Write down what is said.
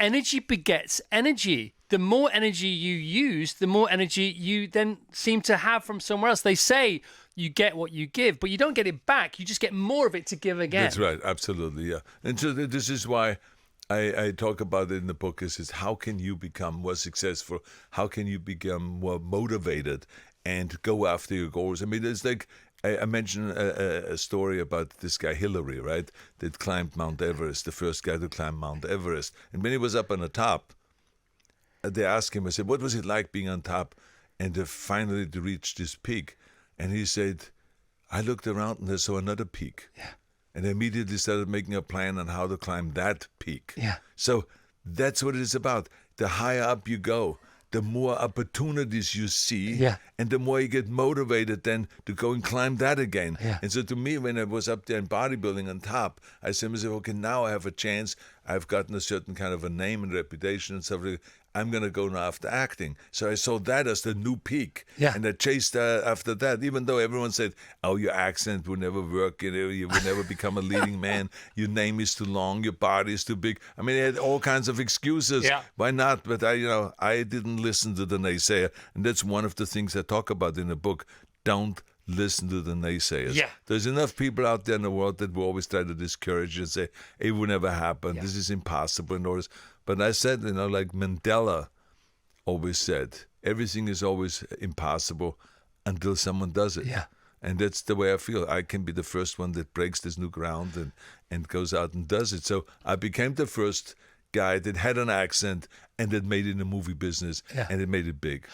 energy begets energy. The more energy you use, the more energy you then seem to have from somewhere else. They say you get what you give, but you don't get it back. You just get more of it to give again. That's right. Absolutely, yeah. And so this is why I talk about it in the book is how can you become more successful? How can you become more motivated and go after your goals? I mean, it's like I mentioned a story about this guy Hillary, right? That climbed Mount Everest, the first guy to climb Mount Everest. And when he was up on the top, they asked him, I said, what was it like being on top and finally to reach this peak? And he said, I looked around and I saw another peak. Yeah. And I immediately started making a plan on how to climb that peak. Yeah. So that's what it is about. The higher up you go, the more opportunities you see, Yeah. and the more you get motivated then to go and climb that again. Yeah. And so to me, when I was up there in bodybuilding on top, I said to myself, okay, now I have a chance. I've gotten a certain kind of a name and reputation and stuff like that. I'm going to go now after acting. So I saw that as the new peak. Yeah. And I chased after that, even though everyone said, oh, your accent will never work. You will never become a leading man. Your name is too long. Your body is too big. I mean, they had all kinds of excuses. Yeah. Why not? But I didn't listen to the naysayer. And that's one of the things I talk about in the book. Don't listen to the naysayers. Yeah. There's enough people out there in the world that will always try to discourage you and say, it will never happen. Yeah. This is impossible and all this. But I said, like Mandela always said, everything is always impossible until someone does it. Yeah. And that's the way I feel. I can be the first one that breaks this new ground and goes out and does it. So I became the first guy that had an accent and that made it in the movie business, Yeah. and it made it big.